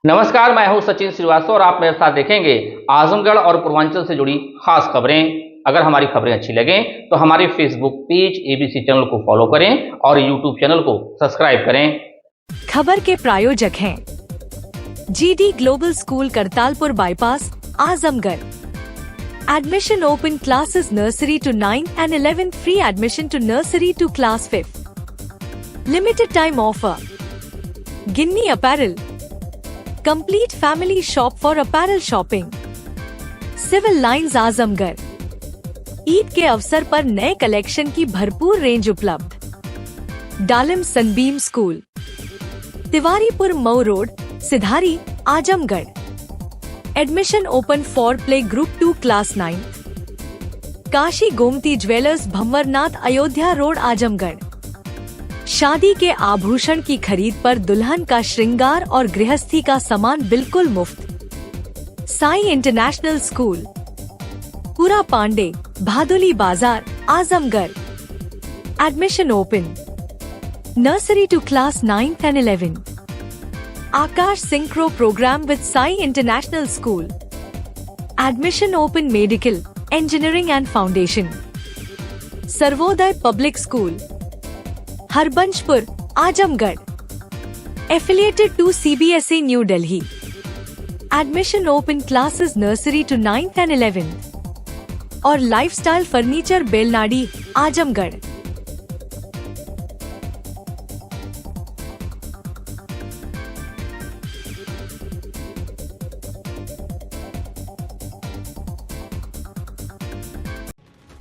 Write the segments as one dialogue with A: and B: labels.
A: नमस्कार, मैं हूं सचिन श्रीवास्तव और आप मेरे साथ देखेंगे आजमगढ़ और पूर्वांचल से जुड़ी खास खबरें। अगर हमारी खबरें अच्छी लगें तो हमारे फेसबुक पेज एबीसी चैनल को फॉलो करें और यूट्यूब चैनल को सब्सक्राइब करें।
B: खबर के प्रायोजक हैं GD global school Kartalpur bypass, Azamgarh. Admission open classes nursery to 9 and 11, free admission to nursery to class 5th. Limited time offer. Ginni Apparel. Complete family shop for apparel shopping. Civil Lines Azamgarh. Eid के अवसर पर नए collection की भरपूर range उपलब्ध। Dalim Sunbeam school, Tiwaripur Mau road, Sidhari, Azamgarh. Admission open for play group 2 class 9th। Kashi Gomti jewellers, Bhanwarnath, Ayodhya road, Azamgarh. शादी के आभूषण की खरीद पर दुल्हन का श्रृंगार और गृहस्थी का सामान बिल्कुल मुफ्त। साई इंटरनेशनल स्कूल, पूरा Pandey, Bhaduli Bazar, Azamgarh. Admission open nursery to class 9th and 11th। Akash Synchro program with Sai International School. Admission open medical, engineering and foundation. Sarvodaya Public School, Harbanchpur, Ajamgarh. Affiliated to CBSE New Delhi. Admission open classes nursery to 9th and 11th. और Lifestyle Furniture Belnadi, Azamgarh.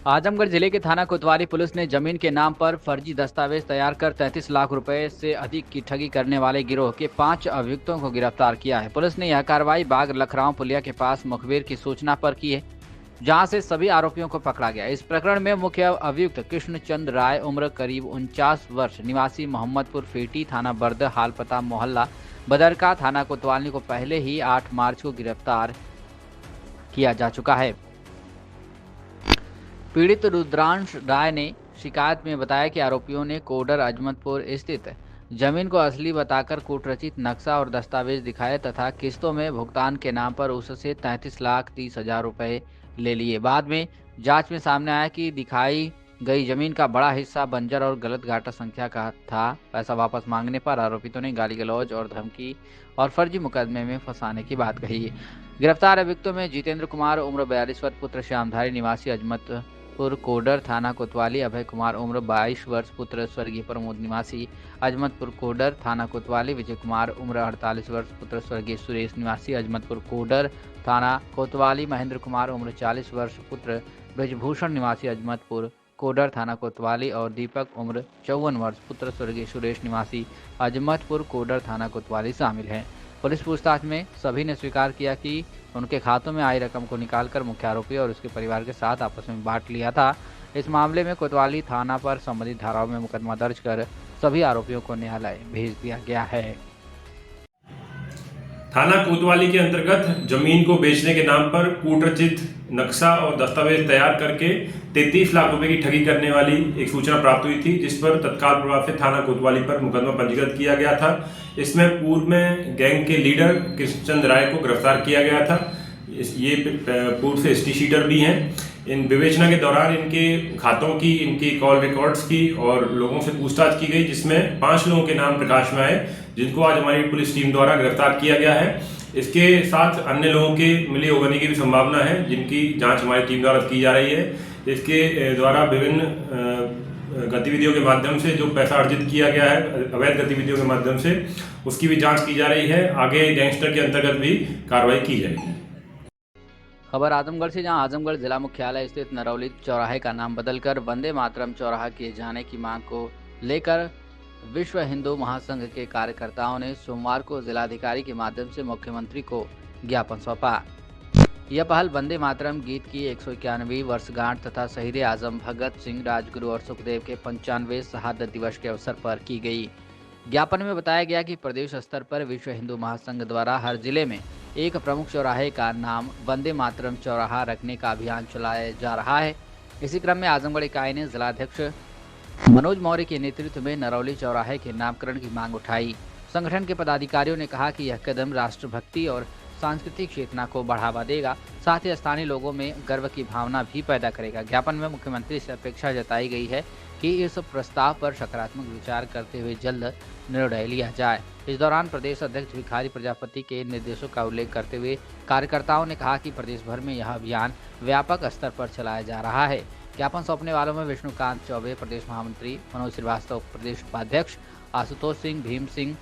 C: Azamgarh जिले के थाना कोतवाली police ने जमीन के नाम पर फर्जी दस्तावेज तैयार कर 33 लाख रुपए से अधिक की ठगी करने वाले गिरोह के 5 अभियुक्तों को गिरफ्तार किया है। पुलिस ने यह कार्रवाई बाग लखराव पुलिया के पास मुखबिर की सूचना पर की है, जहां से सभी आरोपियों को पकड़ा गया। इस प्रकरण में मुख्य अभियुक्त कृष्ण चंद राय, उम्र करीब 49 वर्ष, निवासी मोहम्मदपुर फेटी, थाना बर्द, हाल पता मोहल्ला बदरका, थाना कोतवाली को पहले ही 8 मार्च को गिरफ्तार किया जा चुका है। पीड़ित रुद्रांश राय ने शिकायत में बताया कि आरोपियों ने कोडर अजमतपुर स्थित जमीन को असली बताकर कूटरचित नक्शा और दस्तावेज दिखाए तथा किस्तों में भुगतान के नाम पर उससे 33,30,000 रुपए ले लिए। बाद में जांच में सामने आया कि दिखाई गई जमीन का बड़ा हिस्सा बंजर और गलत घाटा संख्या का था। पैसा वापस मांगने पर आरोपितों ने गाली गलौज और धमकी और फर्जी मुकदमे में फंसाने की बात कही है। गिरफ्तार अभियुक्तों में जितेंद्र कुमार, उम्र 42 वर्ष, पुत्र श्यामधारी, निवासी अजमतपुर कोडर, थाना कोतवाली। अभय कुमार, उम्र 22 वर्ष, पुत्र स्वर्गीय प्रमोद, निवासी अजमतपुर कोडर, थाना कोतवाली। विजय कुमार, उम्र 48 वर्ष, पुत्र स्वर्गीय सुरेश, निवासी अजमतपुर कोडर, थाना कोतवाली। महेंद्र कुमार, उम्र 40 वर्ष, पुत्र ब्रजभूषण, निवासी अजमतपुर कोडर, थाना कोतवाली। और दीपक, उम्र 54 वर्ष, पुत्र स्वर्गीय सुरेश, निवासी अजमतपुर कोडर, थाना कोतवाली शामिल हैं। पुलिस पूछताछ में सभी ने स्वीकार किया कि उनके खातों में आई रकम को निकालकर मुख्य आरोपी और उसके परिवार के साथ आपस में बांट लिया था। इस मामले में कोतवाली थाना पर संबंधित धाराओं में मुकदमा दर्ज कर सभी आरोपियों को न्यायालय भेज दिया गया है।
D: थाना कोतवाली के अंतर्गत जमीन को बेचने के नाम पर कूटरचित नक्शा और दस्तावेज तैयार करके 33 लाख रुपए की ठगी करने वाली एक सूचना प्राप्त हुई थी, जिस पर तत्काल प्रभाव से थाना कोतवाली पर मुकदमा पंजीकृत किया गया था। इसमें पूर्व में गैंग के लीडर कृष्णचंद राय को गिरफ्तार किया गया था। ये पूर्व से एसटी शीटर भी हैं। इन विवेचना के दौरान इनके खातों की, इनकी कॉल रिकॉर्ड्स की और लोगों से पूछताछ की गई, जिसमें 5 लोगों के नाम प्रकाश में आए, जिनको आज हमारी पुलिस टीम द्वारा गिरफ्तार किया गया है। इसके साथ अन्य लोगों के मिले होने की भी संभावना है, जिनकी जांच हमारी टीम द्वारा की जा रही है। इसके द्वारा विभिन्न गतिविधियों के माध्यम से जो पैसा अर्जित किया गया है, अवैध गतिविधियों के माध्यम से, उसकी भी जांच की जा रही है। आगे गैंगस्टर के अंतर्गत भी कार्रवाई की जाएगी।
C: खबर आजमगढ़ से, जहां आजमगढ़ जिला मुख्यालय स्थित नरौली चौराहे का नाम बदलकर वंदे मातरम चौराहा किए जाने की मांग को लेकर विश्व हिंदू महासंघ के कार्यकर्ताओं ने सोमवार को जिलाधिकारी के माध्यम से मुख्यमंत्री को ज्ञापन सौंपा। यह पहल वंदे मातरम गीत की 191वीं वर्षगांठ तथा शहीद आजम भगत सिंह, राजगुरु और सुखदेव के 95वें शहादत दिवस के अवसर पर की गई। ज्ञापन में बताया गया कि प्रदेश स्तर पर विश्व हिंदू महासंघ द्वारा हर जिले में एक प्रमुख चौराहे का नाम वंदे मातरम चौराहा रखने का अभियान चलाया जा रहा है। इसी क्रम में आजमगढ़ इकाई ने जिलाध्यक्ष मनोज मौर्य के नेतृत्व में नरौली चौराहे के नामकरण की मांग उठाई। संगठन के पदाधिकारियों ने कहा कि यह कदम राष्ट्रभक्ति और सांस्कृतिक चेतना को बढ़ावा देगा, साथ ही स्थानीय लोगों में गर्व की भावना भी पैदा करेगा। ज्ञापन में मुख्यमंत्री से अपेक्षा जताई गई है कि इस प्रस्ताव पर सकारात्मक विचार करते हुए जल्द निर्णय लिया जाए। इस दौरान प्रदेश अध्यक्ष भिखारी प्रजापति के निर्देशों का उल्लेख करते हुए कार्यकर्ताओं ने कहा कि प्रदेश भर में यह अभियान व्यापक स्तर पर चलाया जा रहा है। ज्ञापन सौंपने वालों में विष्णुकांत चौबे प्रदेश महामंत्री, मनोज श्रीवास्तव प्रदेश उपाध्यक्ष, आशुतोष सिंह, भीम सिंह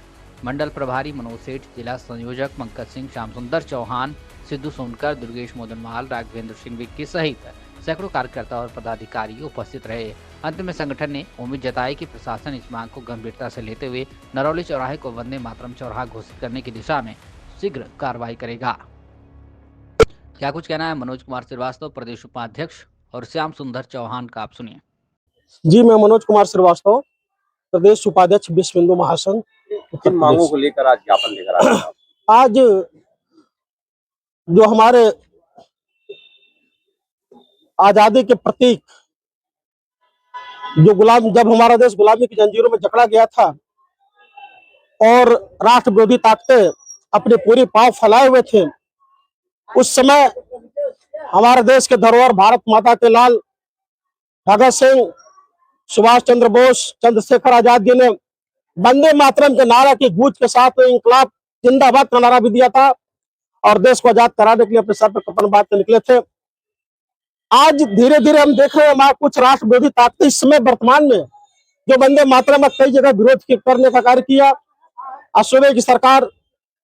C: मंडल प्रभारी, मनोज सेठ जिला संयोजक, पंकज सिंह, श्याम सुंदर चौहान, सिद्धू सोनकर, दुर्गेश मोदनमाल, राघवेंद्र सिंह विक्की सहित सैकड़ों कार्यकर्ता और पदाधिकारी उपस्थित रहे। अंत में संगठन ने उम्मीद जताई कि प्रशासन इस मांग को गंभीरता से लेते हुए नरौली चौराहे को वंदे मातरम चौराहा घोषित करने की दिशा में शीघ्र कार्रवाई करेगा। क्या कुछ कहना है मनोज कुमार श्रीवास्तव प्रदेश उपाध्यक्ष और श्याम सुंदर चौहान का, आप सुनिए।
E: जी, मैं मनोज कुमार श्रीवास्तव प्रदेश उपाध्यक्ष विश्व हिंदू महासंघ।
F: किन मांगों को लेकर आज ज्ञापन लेकर आए हैं?
E: आज जो हमारे आजादी के प्रतीक, जो जब हमारा देश गुलामी की जंजीरों में जकड़ा गया था और राष्ट्र विरोधी ताकतें अपने पूरी पांव फैलाए हुए थे, उस समय हमारे देश के धरोहर भारत माता के लाल भगत सिंह, सुभाष चंद्र बोस, चंद्रशेखर आजाद जी ने वंदे मातरम के नारा की गूंज के साथ इंकलाब जिंदाबाद का नारा भी दिया था और देश को आजाद कराने के लिए अपने सर पर कफन बांध के निकले थे। आज धीरे धीरे हम देख रहे हैं हमारे कुछ राष्ट्र विरोधी ताकतें इस समय वर्तमान में जो वंदे मातरम में कई जगह विरोध करने का कार्य किया। सूबे की सरकार,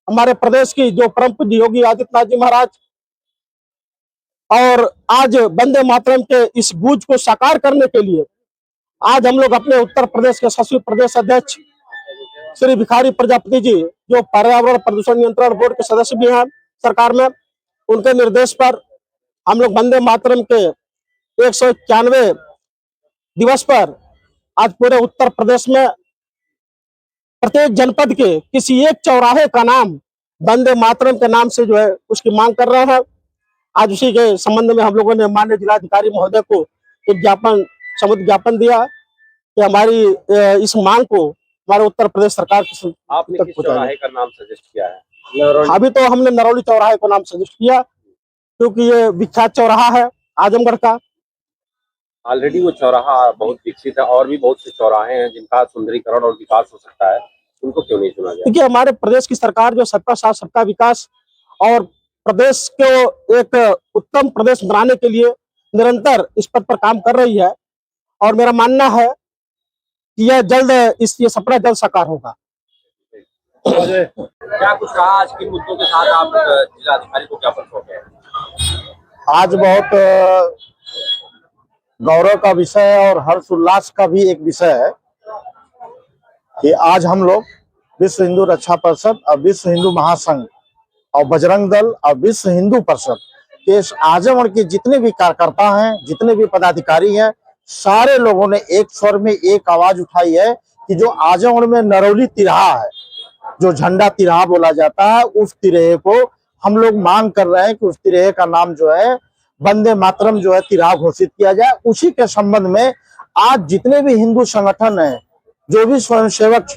E: हमारे प्रदेश की जो परम पूज्य योगी आदित्यनाथ जी महाराज, और आज वंदे मातरम के इस गूंज को साकार करने के लिए आज हम लोग अपने उत्तर प्रदेश के सचिव प्रदेश अध्यक्ष श्री भिखारी प्रजापति जी, जो पर्यावरण प्रदूषण नियंत्रण बोर्ड के सदस्य भी हैं सरकार में, उनके निर्देश पर हम लोग वंदे मातरम के 191वें दिवस पर आज पूरे उत्तर प्रदेश में प्रत्येक जनपद के किसी एक चौराहे का नाम वंदे मातरम के नाम से जो है उसकी मांग कर रहे हैं। आज उसी के संबंध में हम लोगों ने माननीय जिलाधिकारी महोदय को एक ज्ञापन दिया कि हमारी इस मांग को हमारे उत्तर प्रदेश सरकार की
F: आपने किस चौराहे का नाम सजेस्ट किया है?
E: अभी तो हमने नरौली चौराहे को नाम सजेस्ट किया क्योंकि ये विख्यात चौराहा है आजमगढ़ का।
F: ऑलरेडी वो चौराहा बहुत विकसित है और भी बहुत से चौराहे हैं जिनका सुंदरीकरण और विकास हो सकता है, उनको क्यों नहीं चुना जाए?
E: देखिए, हमारे प्रदेश की सरकार जो सबका साथ सबका विकास और प्रदेश को एक उत्तम प्रदेश बनाने के लिए निरंतर इस पद पर काम कर रही है और मेरा मानना है कि यह जल्द ये सपना जल्द साकार होगा।
F: क्या कुछ कहा आज किन मुद्दों के साथ आप जिलाधिकारी को ज्ञापन सौंपे हैं?
G: आज बहुत गौरव का विषय है और हर्ष उल्लास का भी एक विषय है कि आज हम लोग विश्व हिंदू रक्षा परिषद और विश्व हिंदू महासंघ और बजरंग दल और विश्व हिंदू परिषद के आजमगढ़ के जितने भी कार्यकर्ता हैं, जितने भी पदाधिकारी हैं, सारे लोगों ने एक स्वर में एक आवाज उठाई है कि जो आजमगढ़ में नरौली तिरहा है, जो झंडा तिरहा बोला जाता है, उस तिरहे को हम लोग मांग कर रहे हैं कि उस तिरहे का नाम जो है वंदे मातरम जो है तिरहा घोषित किया जाए। उसी के संबंध में आज जितने भी हिंदू संगठन हैं, जो भी स्वयंसेवक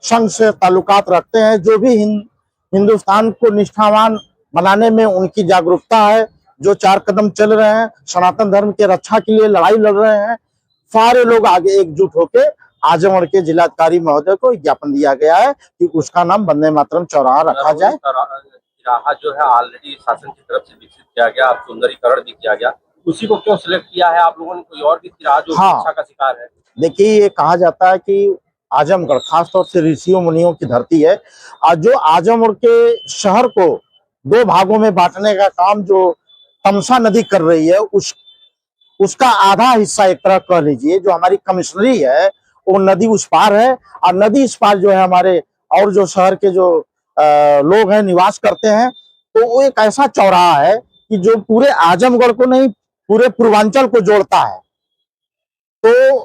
G: संघ से ताल्लुकात रखते हैं, जो भी हिंदुस्तान को निष्ठावान बनाने में उनकी जागरूकता है, जो 4 कदम चल रहे हैं, सनातन धर्म के रक्षा के लिए लड़ाई लड़ रहे हैं, सारे लोग आगे एकजुट होकर आजमगढ़ के जिलाधिकारी महोदय को ज्ञापन दिया गया है कि उसका नाम वंदे मातरम चौराहा रखा जाए।
F: चौराहा जो है ऑलरेडी शासन की तरफ से विकसित किया गया, अब सुंदरीकरण भी किया गया, उसी को क्यों सिलेक्ट किया है आप लोगों ने? कोई और भी तिरहा जो शिक्षा का शिकार है?
G: देखिए, ये कहा जाता है कि आजमगढ़ खासतौर से ऋषियों मुनियों की धरती है। आज जो आजमगढ़ के शहर को 2 भागों में बांटने का काम जो तमसा नदी कर रही है, उसका आधा हिस्सा एक तरह कह लीजिए जो हमारी कमिश्नरी है, वो नदी उस पार है और नदी इस पार जो है हमारे और जो शहर के जो लोग हैं निवास करते हैं। तो वो एक ऐसा चौराहा है कि जो पूरे आजमगढ़ को नहीं, पूरे पूर्वांचल को जोड़ता है। तो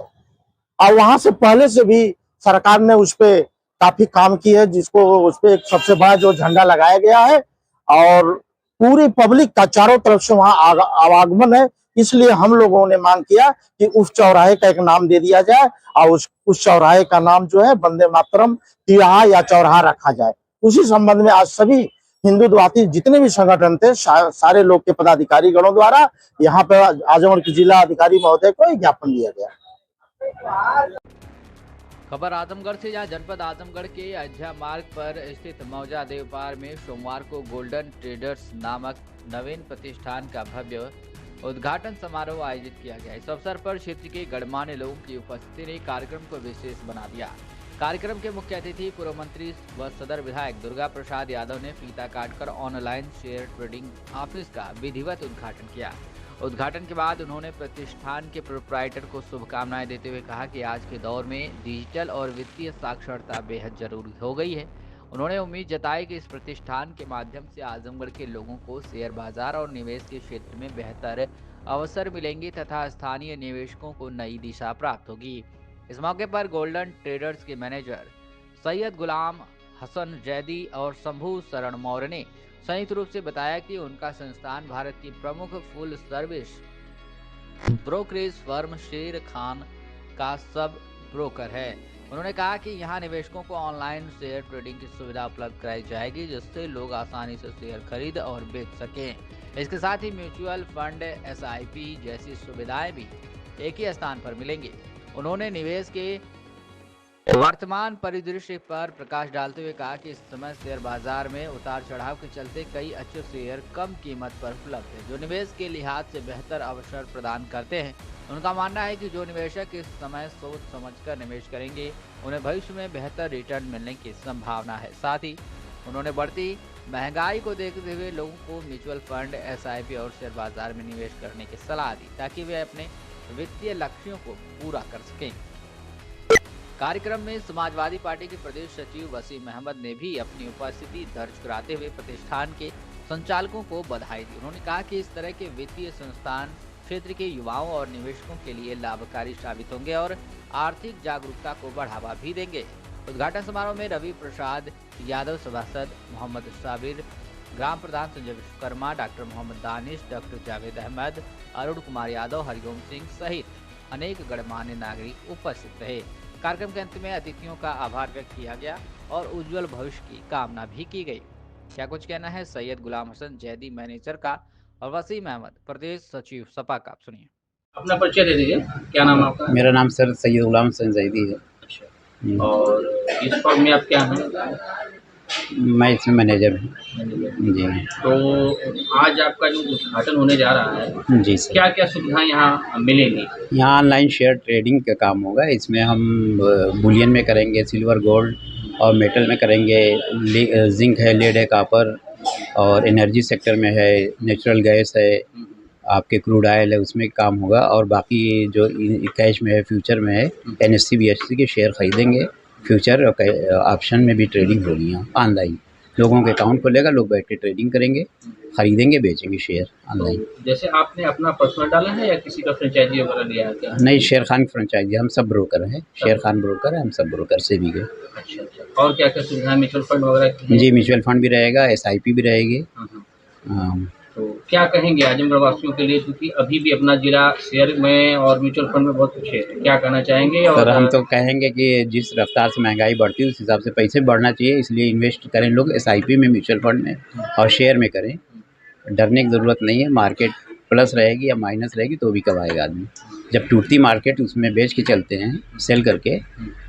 G: और वहां से पहले से भी सरकार ने उस पे काफी काम किया है, जिसको उस पे एक सबसे बड़ा जो झंडा लगाया गया है और पूरी पब्लिक का चारों तरफ से वहां आवागमन है। इसलिए हम लोगों ने मांग किया कि उस चौराहे का एक नाम दे दिया जाए और उस चौराहे का नाम जो है वंदे मातरम तिराहा या चौराहा रखा जाए। उसी संबंध में आज सभी हिंदुत्ववादी जितने भी संगठन थे सारे लोग के पदाधिकारी गणों द्वारा यहाँ पे आजमगढ़ के जिला अधिकारी महोदय को ज्ञापन दिया गया।
C: खबर आजमगढ़ से, जहां जनपद आजमगढ़ के अयोध्या मार्ग पर स्थित मौजा देवपार में सोमवार को गोल्डन ट्रेडर्स नामक नवीन प्रतिष्ठान का भव्य उद्घाटन समारोह आयोजित किया गया। इस अवसर पर क्षेत्र के गणमान्य लोगों की उपस्थिति ने कार्यक्रम को विशेष बना दिया। कार्यक्रम के मुख्य अतिथि पूर्व मंत्री व सदर विधायक दुर्गा प्रसाद यादव ने फीता काटकर ऑनलाइन शेयर ट्रेडिंग ऑफिस का विधिवत उद्घाटन किया। उद्घाटन के बाद उन्होंने प्रतिष्ठान के प्रोप्राइटर को शुभकामनाएं देते हुए कहा कि आज के दौर में डिजिटल और वित्तीय साक्षरता बेहद जरूरी हो गई है। उन्होंने उम्मीद जताई कि इस प्रतिष्ठान के माध्यम से आजमगढ़ के लोगों को शेयर बाजार और निवेश के क्षेत्र में बेहतर अवसर मिलेंगे तथा स्थानीय निवेशकों को नई दिशा प्राप्त होगी। इस मौके पर गोल्डन ट्रेडर्स के मैनेजर सैयद गुलाम हसन जैदी और शंभू शरण मौर्य ने संयुक्त रूप से बताया कि उनका संस्थान भारत की प्रमुख फुल सर्विस ब्रोकरेज फर्म शेर खान का सब ब्रोकर है। उन्होंने कहा कि यहां निवेशकों को ऑनलाइन शेयर ट्रेडिंग की सुविधा उपलब्ध कराई जाएगी, जिससे लोग आसानी से शेयर खरीद और बेच सकें। इसके साथ ही म्यूचुअल फंड, SIP जैसी सुविधाएं भी एक ही स्थान पर मिलेंगी। उन्होंने निवेश के वर्तमान परिदृश्य पर प्रकाश डालते हुए कहा कि इस समय शेयर बाजार में उतार चढ़ाव के चलते कई अच्छे शेयर कम कीमत पर उपलब्ध है, जो निवेश के लिहाज से बेहतर अवसर प्रदान करते हैं। उनका मानना है कि जो निवेशक इस समय सोच समझकर निवेश करेंगे, उन्हें भविष्य में बेहतर रिटर्न मिलने की संभावना है। साथ ही उन्होंने बढ़ती महंगाई को देखते हुए लोगों को म्यूचुअल फंड, SIP और शेयर बाजार में निवेश करने की सलाह दी, ताकि वे अपने वित्तीय लक्ष्यों को पूरा कर सकें। कार्यक्रम में समाजवादी पार्टी के प्रदेश सचिव वसीम अहमद ने भी अपनी उपस्थिति दर्ज कराते हुए प्रतिष्ठान के संचालकों को बधाई दी। उन्होंने कहा कि इस तरह के वित्तीय संस्थान क्षेत्र के युवाओं और निवेशकों के लिए लाभकारी साबित होंगे और आर्थिक जागरूकता को बढ़ावा भी देंगे। उद्घाटन समारोह में रवि प्रसाद यादव सभासद, मोहम्मद साबिर ग्राम प्रधान, संजय विश्वकर्मा, डॉक्टर मोहम्मद दानिश, डॉक्टर जावेद अहमद, अरुण कुमार यादव, हरिओम सिंह सहित अनेक गणमान्य नागरिक उपस्थित रहे। कार्यक्रम के अंत में अतिथियों का आभार व्यक्त किया गया और उज्जवल भविष्य की कामना भी की गई। क्या कुछ कहना है सैयद गुलाम हसन जैदी मैनेजर का और वसीम अहमद प्रदेश सचिव सपा का, सुनिए।
A: अपना परिचय दे दीजिए, क्या नाम है आपका?
H: मेरा नाम सर सैयद गुलाम हसन जैदी है।
A: अच्छा। और इस फर्म में आप क्या हैं?
H: मैं इसमें मैनेजर हूँ जी।
A: तो आज आपका जो उद्घाटन होने जा रहा है,
H: जी सर,
A: क्या क्या सुविधाएं यहाँ मिलेंगी?
H: यहाँ ऑनलाइन शेयर ट्रेडिंग का काम होगा। इसमें हम बुलियन में करेंगे, सिल्वर, गोल्ड और मेटल में करेंगे। जिंक है, लेड है, कॉपर और एनर्जी सेक्टर में है, नेचुरल गैस है, आपके क्रूड ऑयल है, उसमें काम होगा। और बाकी जो कैश में है, फ्यूचर में है, NSE BSE के शेयर खरीदेंगे। फ्यूचर और ऑप्शन में भी ट्रेडिंग होगी यहाँ ऑनलाइन। लोगों के अकाउंट खोलेगा, लोग बैठ के ट्रेडिंग करेंगे, खरीदेंगे, बेचेंगे शेयर ऑनलाइन।
A: तो जैसे आपने अपना पर्सनल डाला है या किसी का फ्रेंचाइजी वगैरह लिया है क्या?
H: नहीं, शेर खान फ्रेंचाइजी, हम सब ब्रोकर हैं। शेर खान ब्रोकर है, हम सब ब्रोकर से भी गए।
A: अच्छा अच्छा। और क्या क्या सुविधाएं म्यूचुअल फंड वगैरह की हैं?
H: जी, म्यूचुअल फंड भी रहेगा, SIP भी रहेगी।
A: तो क्या कहेंगे आजमगढ़ वासियों के लिए, क्योंकि अभी भी अपना जिला शेयर में और म्यूचुअल फंड में बहुत कुछ है, क्या कहना चाहेंगे? और
H: सर, हम तो कहेंगे कि जिस रफ्तार से महंगाई बढ़ती है उस हिसाब से पैसे बढ़ना चाहिए, इसलिए इन्वेस्ट करें लोग SIP में, म्यूचुअल फंड में और शेयर में करें। डरने की ज़रूरत नहीं है। मार्केट प्लस रहेगी या माइनस रहेगी तो भी कमाएगा आदमी। जब टूटती मार्केट उसमें बेच के चलते हैं, सेल करके,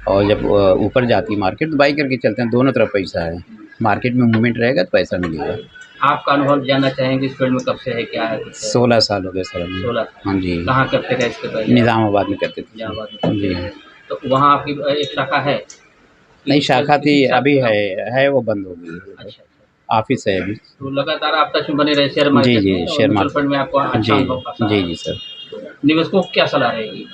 H: और जब ऊपर जाती मार्केट तो बाई करके चलते हैं। दोनों तरफ पैसा है, मार्केट में मूवमेंट रहेगा तो पैसा मिलेगा।
A: आपका अनुभव जानना चाहेंगे इस फील्ड में, कब से है, क्या है?
H: 16 साल हो गए सर हमें।
A: 16?
H: हाँ जी।
A: कहाँ करते थे इसके पहले?
H: निज़ामाबाद में करते थे।
A: निज़ामाबाद में
H: जी।
A: तो वहाँ आपकी एक शाखा है?
H: नहीं, शाखा थी, अभी है वो बंद हो गई है।
A: अच्छा,
H: ऑफिस है अभी।
A: तो लगातार आप टच में बने रहे शेयर मार्केट
H: जी,
A: में, और
H: शेयर
A: म्यूचुअल फंड में आपको अच्छा अनुभव का
H: जी जी सर।
A: निवेशकों को क्या सलाह रहेगी?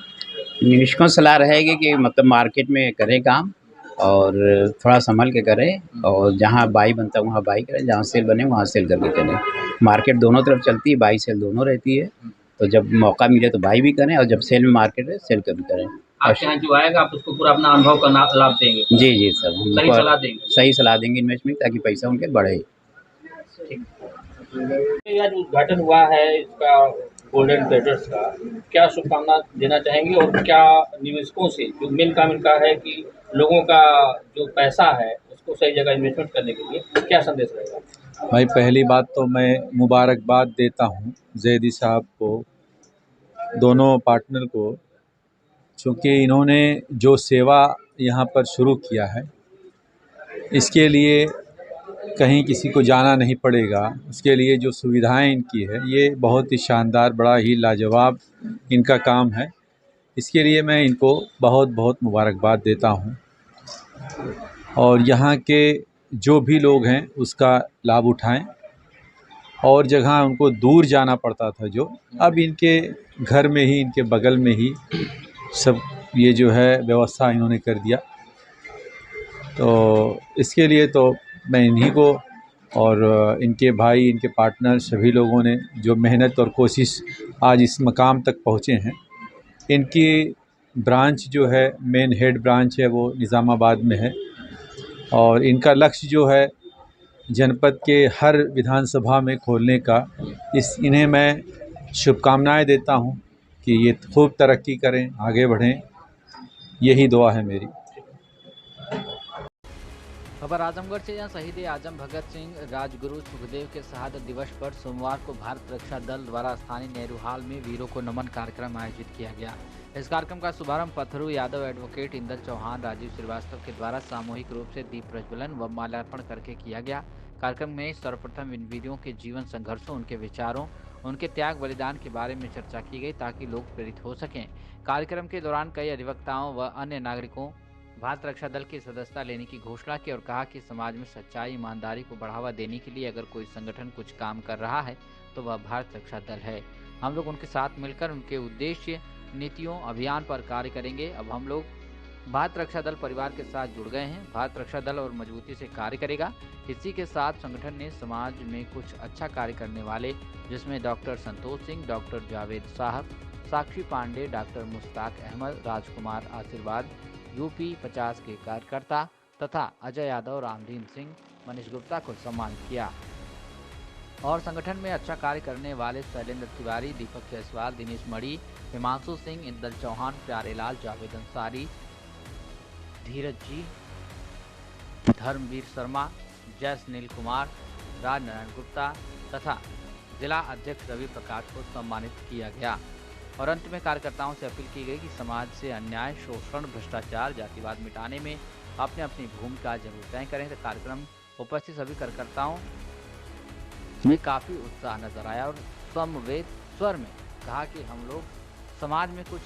H: निवेशकों को सलाह रहेगी कि मतलब मार्केट में करें काम और थोड़ा संभल के करें, और जहाँ बाई बनता है वहाँ बाई करें, जहाँ सेल बने वहाँ सेल करके करें। मार्केट दोनों तरफ चलती है, बाई सेल दोनों रहती है, तो जब मौका मिले तो बाई भी करें, और जब सेल में मार्केट है सेल कर भी करें।
A: आपके यहाँ जो आएगा आप उसको पूरा अपना अनुभव का लाभ देंगे?
H: जी जी सर, हम
A: सही सलाह देंगे?
H: सही सलाह देंगे इन्वेस्टमेंट, ताकि पैसा उनके बढ़े।
A: आज उद्घाटन हुआ है इसका,
I: गोल्डन ट्रेडर्स का क्या शुभकामना देना चाहेंगे और क्या निवेशकों से, जो मेन काम इनका है कि लोगों का जो पैसा है उसको सही जगह इन्वेस्टमेंट करने के लिए क्या संदेश रहेगा?
J: भाई पहली बात तो मैं मुबारकबाद देता हूँ जैदी साहब को, दोनों पार्टनर को, क्योंकि इन्होंने जो सेवा यहाँ पर शुरू किया है इसके लिए कहीं किसी को जाना नहीं पड़ेगा। उसके लिए जो सुविधाएं इनकी है ये बहुत ही शानदार, बड़ा ही लाजवाब इनका काम है। इसके लिए मैं इनको बहुत बहुत मुबारकबाद देता हूँ और यहाँ के जो भी लोग हैं उसका लाभ उठाएं। और जगह उनको दूर जाना पड़ता था जो, अब इनके घर में ही, इनके बगल में ही सब ये जो है व्यवस्था इन्होंने कर दिया। तो इसके लिए तो मैं इन्हीं को और इनके भाई, इनके पार्टनर, सभी लोगों ने जो मेहनत और कोशिश आज इस मकाम तक पहुँचे हैं। इनकी ब्रांच जो है, मेन हेड ब्रांच है, वो निज़ामाबाद में है और इनका लक्ष्य जो है जनपद के हर विधानसभा में खोलने का। इन्हें मैं शुभकामनाएं देता हूं कि ये खूब तरक्की करें, आगे बढ़ें, यही दुआ है मेरी।
C: खबर आजमगढ़ से, जहां शहीद आजम भगत सिंह राजगुरु सुखदेव के शहादत दिवस पर सोमवार को भारत रक्षा दल द्वारा स्थानीय नेहरू हॉल में वीरों को नमन कार्यक्रम आयोजित किया गया। इस कार्यक्रम का शुभारंभ पथरू यादव, एडवोकेट इंदल चौहान, राजीव श्रीवास्तव के द्वारा सामूहिक रूप से दीप प्रज्वलन व माल्यार्पण करके किया गया। कार्यक्रम में सर्वप्रथम इन वीरों के जीवन संघर्षों, उनके विचारों, उनके त्याग बलिदान के बारे में चर्चा की गई ताकि लोग प्रेरित हो सकें। कार्यक्रम के दौरान कई अधिवक्ताओं व अन्य नागरिकों भारत रक्षा दल की सदस्यता लेने की घोषणा की और कहा कि समाज में सच्चाई, ईमानदारी को बढ़ावा देने के लिए अगर कोई संगठन कुछ काम कर रहा है तो वह भारत रक्षा दल है। हम लोग उनके साथ मिलकर उनके उद्देश्य, नीतियों, अभियान पर कार्य करेंगे। अब हम लोग भारत रक्षा दल परिवार के साथ जुड़ गए हैं। भारत रक्षा दल और मजबूती से कार्य करेगा। इसी के साथ संगठन ने समाज में कुछ अच्छा कार्य करने वाले, जिसमें डॉक्टर संतोष सिंह, डॉक्टर जावेद साहब, साक्षी पांडे, डॉक्टर मुश्ताक अहमद, राजकुमार आशीर्वाद, यूपी 50 के कार्यकर्ता तथा अजय यादव, रामदीन सिंह, मनीष गुप्ता को सम्मानित किया। और संगठन में अच्छा कार्य करने वाले शैलेंद्र तिवारी, दीपक जायसवाल, दिनेश मणि, हिमांशु सिंह, इंदल चौहान, प्यारेलाल, जावेद अंसारी, धीरज जी, धर्मवीर शर्मा, जय सुनील कुमार, राजनारायण गुप्ता तथा जिला अध्यक्ष रवि प्रकाश को सम्मानित किया गया। और अंत में कार्यकर्ताओं से अपील की गई कि समाज से अन्याय, शोषण, भ्रष्टाचार, जातिवाद मिटाने में अपने अपनी भूमिका जरूर तय करें। तो कार्यक्रम उपस्थित सभी कार्यकर्ताओं में काफ़ी उत्साह नजर आया और समवेत स्वर में कहा कि हम लोग समाज में कुछ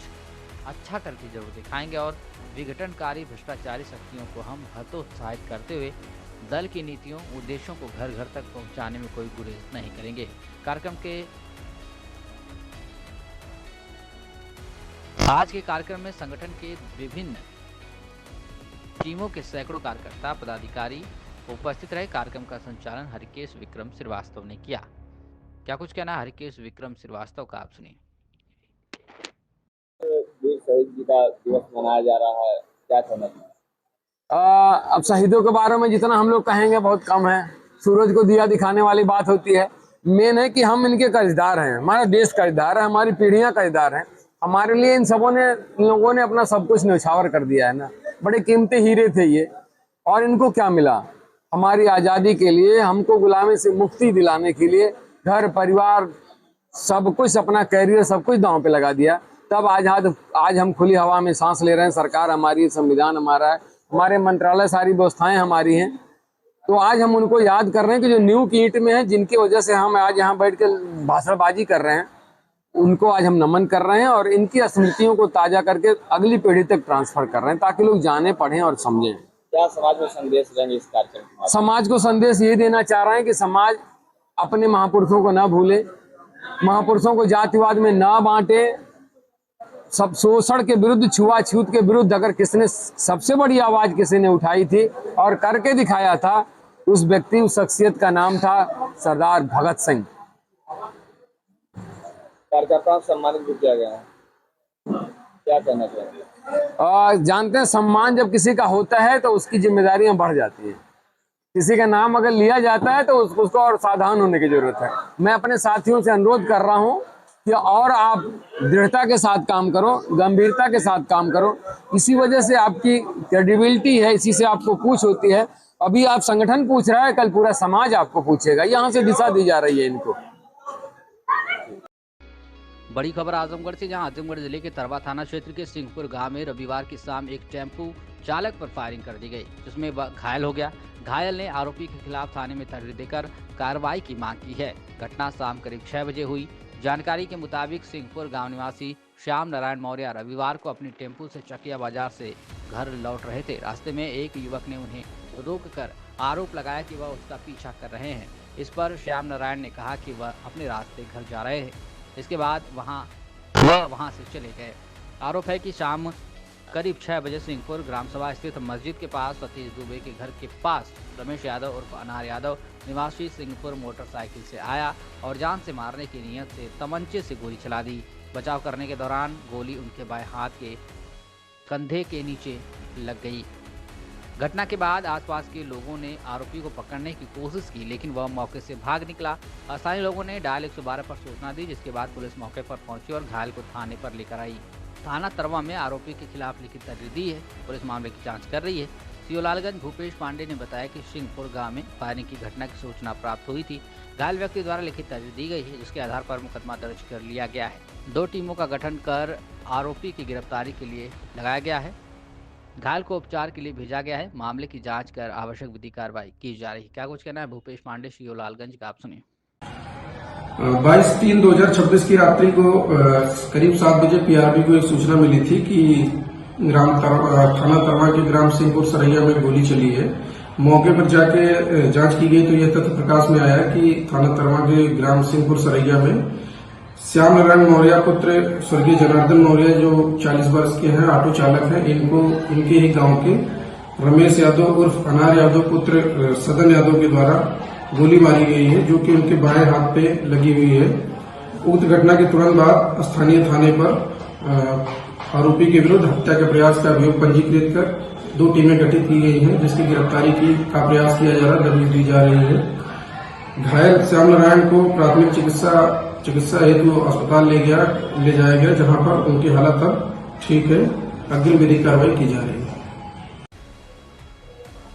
C: अच्छा करके जरूर दिखाएंगे और विघटनकारी भ्रष्टाचारी शक्तियों को हम हतोत्साहित करते हुए दल की नीतियों, उद्देश्यों को घर घर तक पहुंचाने में कोई गुरेज नहीं करेंगे। कार्यक्रम के आज के कार्यक्रम में संगठन के विभिन्न टीमों के सैकड़ों कार्यकर्ता, पदाधिकारी उपस्थित रहे। कार्यक्रम का संचालन हरिकेश विक्रम श्रीवास्तव ने किया। क्या कुछ कहना हरिकेश विक्रम श्रीवास्तव का, आप सुनिए।
K: वीर शहीद जी का दिवस मनाया जा रहा है, क्या कहना चाहिए?
L: अब शहीदों के बारे में जितना हम लोग कहेंगे बहुत कम है। सूरज को दिया दिखाने वाली बात होती है। मेन है कि हम इनके कर्जदार हैं, हमारा देश कर्जदार है, हमारी पीढ़ियां कर्जदार हैं। हमारे लिए इन लोगों ने अपना सब कुछ न्यौछावर कर दिया है ना। बड़े कीमती हीरे थे ये। और इनको क्या मिला? हमारी आज़ादी के लिए, हमको गुलामी से मुक्ति दिलाने के लिए घर परिवार सब कुछ, अपना कैरियर सब कुछ दांव पे लगा दिया। तब आज हम खुली हवा में सांस ले रहे हैं। सरकार हमारी, संविधान हमारा है, हमारे मंत्रालय, सारी व्यवस्थाएं हमारी हैं। तो आज हम उनको याद कर रहे हैं कि जो न्यू की ईंट में है, जिनकी वजह से हम आज यहाँ बैठ के भाषणबाजी कर रहे हैं, उनको आज हम नमन कर रहे हैं और इनकी स्मृतियों को ताजा करके अगली पीढ़ी तक ट्रांसफर कर रहे हैं ताकि लोग जाने, पढ़ें और समझें।
K: क्या समाज में संदेश देंगे इस कार्यक्रम?
L: समाज को संदेश ये देना चाह रहे हैं कि समाज अपने महापुरुषों को ना भूले, महापुरुषों को जातिवाद में ना बांटे। सब शोषण के विरुद्ध, छुआछूत के विरुद्ध अगर किसने सबसे बड़ी आवाज किसी ने उठाई थी और करके दिखाया था, उस व्यक्ति, उस शख्सियत का नाम था सरदार भगत सिंह।
K: कार्यकर्ताओं को सम्मानित भी किया गया है, क्या कहना चाहिए?
L: जानते हैं, सम्मान जब किसी का होता है तो उसकी जिम्मेदारियां बढ़ जाती है। किसी का नाम अगर लिया जाता है तो उसको और सावधान होने की जरूरत है। मैं अपने साथियों से अनुरोध कर रहा हूं कि और आप दृढ़ता के साथ काम करो, गंभीरता के साथ काम करो। इसी वजह से आपकी क्रेडिबिलिटी है, इसी से आपको पूछ होती है। अभी आप संगठन पूछ रहा है, कल पूरा समाज आपको पूछेगा। यहाँ से दिशा दी जा रही है इनको।
C: बड़ी खबर आजमगढ़ से, जहां आजमगढ़ जिले के तरवा थाना क्षेत्र के सिंहपुर गांव में रविवार की शाम एक टेम्पू चालक पर फायरिंग कर दी गई, जिसमें वह घायल हो गया। घायल ने आरोपी के खिलाफ थाने में तहरीर देकर कार्रवाई की मांग की है। घटना शाम करीब 6 बजे हुई। जानकारी के मुताबिक सिंहपुर गांव निवासी श्याम नारायण मौर्य रविवार को अपनी टेम्पू से चकिया बाजार से घर लौट रहे थे। रास्ते में एक युवक ने उन्हें रोककर आरोप लगाया कि वह उसका पीछा कर रहे हैं। इस पर श्याम नारायण ने कहा कि वह अपने रास्ते घर जा रहे हैं। इसके बाद वहां से चले गए। आरोप है कि शाम करीब 6 बजे सिंहपुर ग्राम सभा स्थित मस्जिद के पास सतीश दुबे के घर के पास रमेश यादव उर्फ अनार यादव निवासी सिंहपुर मोटरसाइकिल से आया और जान से मारने की नीयत से तमंचे से गोली चला दी। बचाव करने के दौरान गोली उनके बाएं हाथ के कंधे के नीचे लग गई। घटना के बाद आसपास के लोगों ने आरोपी को पकड़ने की कोशिश की, लेकिन वह मौके से भाग निकला। स्थानीय लोगों ने डायल 112 पर सूचना दी, जिसके बाद पुलिस मौके पर पहुंची और घायल को थाने पर लेकर आई। थाना तरवा में आरोपी के खिलाफ लिखित तहरीर दी है। पुलिस मामले की जांच कर रही है। सीओ लालगंज भूपेश पांडे ने बताया कि सिंहपुर गांव में फायरिंग की घटना की सूचना प्राप्त हुई थी। घायल व्यक्ति द्वारा लिखित तहरीर दी गई है, जिसके आधार पर मुकदमा दर्ज कर लिया गया है। 2 टीमों का गठन कर आरोपी की गिरफ्तारी के लिए लगाया गया है। घायल को उपचार के लिए भेजा गया है। मामले की जांच कर आवश्यक विधिक कार्रवाई की जा रही है। क्या कुछ कहना है भूपेश पांडे, सीओ लालगंज का, आप सुनिए।
M: 22/3/2026 की रात्रि को करीब 7 बजे पीआरबी को एक सूचना मिली थी कि थाना तरवा के ग्राम सिंहपुर सरैया में गोली चली है। मौके पर जाके जांच की गई तो यह तथ्य प्रकाश में आया कि थाना तरवा के ग्राम सिंहपुर सरैया में श्याम नारायण मौर्य पुत्र स्वर्गीय जनार्दन मौर्य जो 40 वर्ष के हैं, ऑटो चालक हैं, इनके ही गांव के रमेश यादव उर्फ अनार यादव पुत्र सदन यादव के द्वारा गोली मारी गई है, जो कि उनके बाएं हाथ पे लगी हुई है। उक्त घटना के तुरंत बाद स्थानीय थाने पर आरोपी के विरुद्ध हत्या के प्रयास का अभियोग पंजीकृत कर 2 टीमें गठित की गई हैं, जिसकी गिरफ्तारी का प्रयास किया जा रहा है, दबिश दी जा रही है। घायल श्याम नारायण को प्राथमिक चिकित्सा हेतु अस्पताल ले जाया गया, जहां पर उनकी हालत अब ठीक है। अग्रिम विधिक कार्रवाई की जा रही है।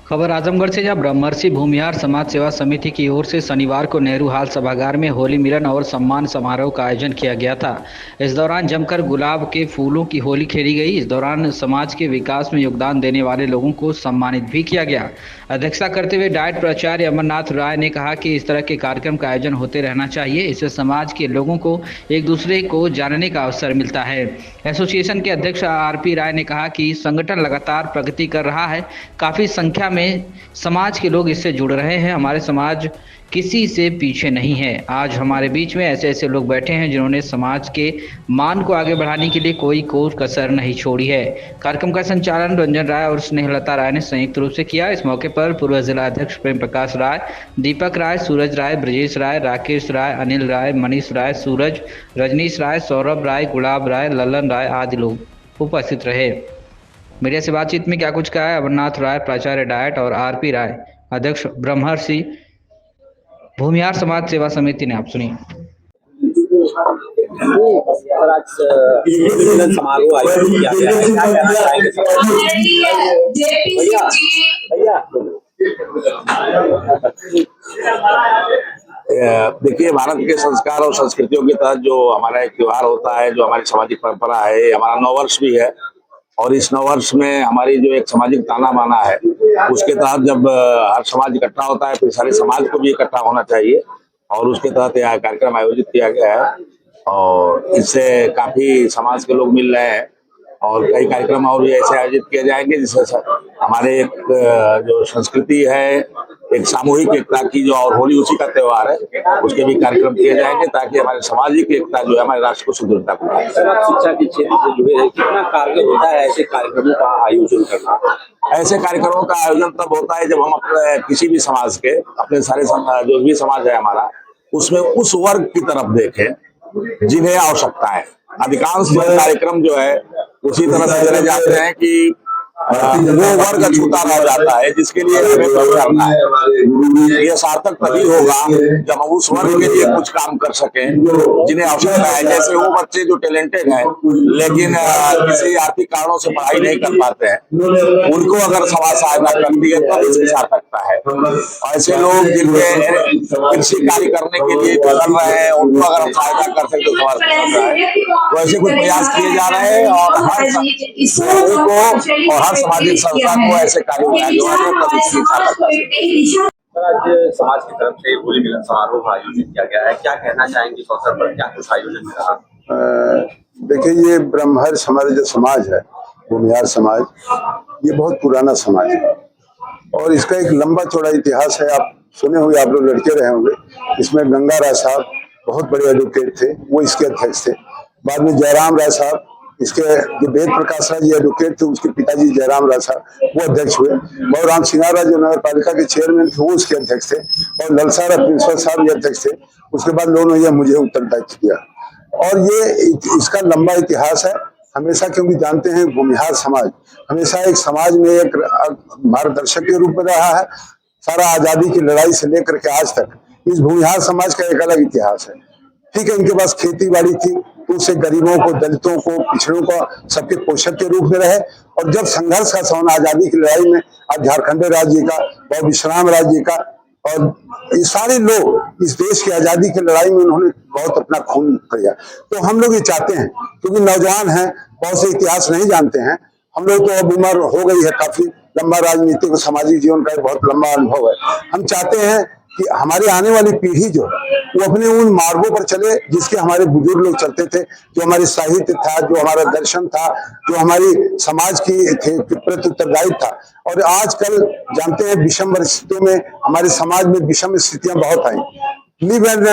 C: खबर आजमगढ़ से, जहां ब्रह्मर्षि भूमिहार समाज सेवा समिति की ओर से शनिवार को नेहरू हाल सभागार में होली मिलन और सम्मान समारोह का आयोजन किया गया था। इस दौरान जमकर गुलाब के फूलों की होली खेली गई। इस दौरान समाज के विकास में योगदान देने वाले लोगों को सम्मानित भी किया गया। अध्यक्षता करते हुए डाइट प्राचार्य अमरनाथ राय ने कहा कि इस तरह के कार्यक्रम का आयोजन होते रहना चाहिए। इससे समाज के लोगों को एक दूसरे को जानने का अवसर मिलता है। एसोसिएशन के अध्यक्ष आरपी राय ने कहा कि संगठन लगातार प्रगति कर रहा है। काफ़ी संख्या में समाज के लोग इससे जुड़ रहे हैं। हमारे समाज किसी से पीछे नहीं है। आज हमारे बीच में ऐसे लोग बैठे हैं जिन्होंने समाज के मान को आगे बढ़ाने के लिए कोई कसर नहीं छोड़ी है। कार्यक्रम का संचालन रंजन राय और स्नेहलता राय ने संयुक्त रूप से किया। इस मौके पर पूर्व जिला अध्यक्ष प्रेम प्रकाश राय, दीपक राय, सूरज राय, ब्रजेश राय, राकेश राय, अनिल राय, मनीष राय, सूरज, रजनीश राय, सौरभ राय, गुलाब राय, ललन राय आदि लोग उपस्थित रहे। मीडिया से बातचीत में क्या कुछ कहा है अमरनाथ राय, प्राचार्य डाइट, और आरपी राय, अध्यक्ष ब्रह्मर्षि भूमिहार समाज सेवा समिति ने, आप सुनिए।
F: समारोह आयोजित किया गया है, क्या कहना चाहेंगे?
N: देखिए, भारत के संस्कार और संस्कृतियों के तहत जो हमारा एक त्योहार होता है, जो हमारी सामाजिक परंपरा है, हमारा नववर्ष भी है। और इस नववर्ष में हमारी जो एक सामाजिक ताना बाना है, उसके तहत जब हर समाज इकट्ठा होता है, फिर सारे समाज को भी इकट्ठा होना चाहिए, और उसके तहत यह कार्यक्रम आयोजित किया गया है। और इससे काफी समाज के लोग मिल रहे हैं, और कई कार्यक्रम और भी ऐसे आयोजित किए जाएंगे जिससे हमारे एक जो संस्कृति है, एक सामूहिक एकता की जो, और होली उसी का त्योहार है, उसके भी कार्यक्रम किए जाएंगे, ताकि हमारे सामाजिक एकता जो है हमारे राष्ट्र को सुदृढ़ता कराए।
F: सर, आप शिक्षा के क्षेत्र से जुड़े हैं, कितना कारगर होता है ऐसे कार्यक्रमों का आयोजन करना?
N: ऐसे कार्यक्रमों का आयोजन तब होता है जब हम अपने किसी भी समाज के, अपने सारे जो भी समाज है हमारा, उसमें उस वर्ग की तरफ देखें जिन्हें आवश्यकता है। अधिकांश कार्यक्रम जो है उसी तरह से चले जाते हैं कि वो वर्ग अछूता रह जाता है, जिसके लिए हमें कुछ करना है। ये सार्थक तभी होगा जब हम उस वर्ग के लिए कुछ काम कर सकें जिन्हें आवश्यकता है। जैसे वो बच्चे जो टैलेंटेड हैं लेकिन किसी आर्थिक कारणों से पढ़ाई नहीं कर पाते हैं, उनको अगर समाज सहायता करती है तब इसकी सार्थकता है। ऐसे लोग जिनके कृषि कार्य करने के लिए कर रहे हैं, उनको अगर हम सहायता कर सकते तो समाज करता है। तो ऐसे कुछ प्रयास किए जा रहे हैं और हर लोगों को और हर सामाजिक संस्था को ऐसे कार्यों में आगे बढ़ाने तब इसकी सार्थकता।
F: आज समाज की तरफ से होली मिलन समारोह आयोजित किया गया है, क्या कहना चाहेंगे इस अवसर पर, क्या कुछ आयोजन कर रहा?
G: देखिए, ये ब्रह्मर्ष हमारे जो समाज है, भूमिहार समाज, ये बहुत पुराना समाज है और इसका एक लंबा चौड़ा इतिहास है। आप सुने होंगे, आप लोग लड़के रहे होंगे। इसमें गंगा राय साहब बहुत बड़े एडवोकेट थे, वो इसके अध्यक्ष थे। बाद में जयराम राय साहब, इसके जो वेद प्रकाश राय जी एडवोकेट थे, उसके पिताजी जयराम राय साहब वो अध्यक्ष हुए। बहुराम सिंगारा जो नगर पालिका के चेयरमैन थे वो उसके अध्यक्ष थे और ललसारा प्रिंसिपल साहब ये अध्यक्ष थे। उसके बाद लोगों ने मुझे उत्तरदायित्व दिया और ये इसका लंबा इतिहास है हमेशा, क्योंकि जानते हैं भूमिहार समाज हमेशा एक समाज में एक मार्गदर्शक के रूप में रहा है। सारा आजादी की लड़ाई से लेकर के आज तक इस भूमिहार समाज का एक अलग इतिहास है। ठीक है, इनके पास खेती बाड़ी थी तो उससे गरीबों को, दलितों को, पिछड़ों को सबके पोषक के रूप में रहे। और जब संघर्ष का समय आजादी की लड़ाई में आज झारखंड राज्य का, बाबू विश्राम राज्य का और ये सारे लोग इस देश की आजादी की लड़ाई में उन्होंने बहुत अपना खून दिया। तो हम लोग ये चाहते हैं, क्योंकि नौजवान हैं, बहुत से इतिहास नहीं जानते हैं। हम लोग तो अब उम्र हो गई है, काफी लंबा राजनीतिक और सामाजिक जीवन का बहुत लंबा अनुभव है। हम चाहते हैं कि हमारी आने वाली पीढ़ी जो वो अपने उन मार्गों पर चले जिसके हमारे बुजुर्ग लोग चलते थे, जो हमारी साहित्य था, जो हमारा दर्शन था, जो हमारी समाज की प्रति उत्तरदायित्व था। और आजकल जानते हैं विषम परिस्थितियों में हमारे समाज में विषम स्थितियां बहुत आई, लिव एंड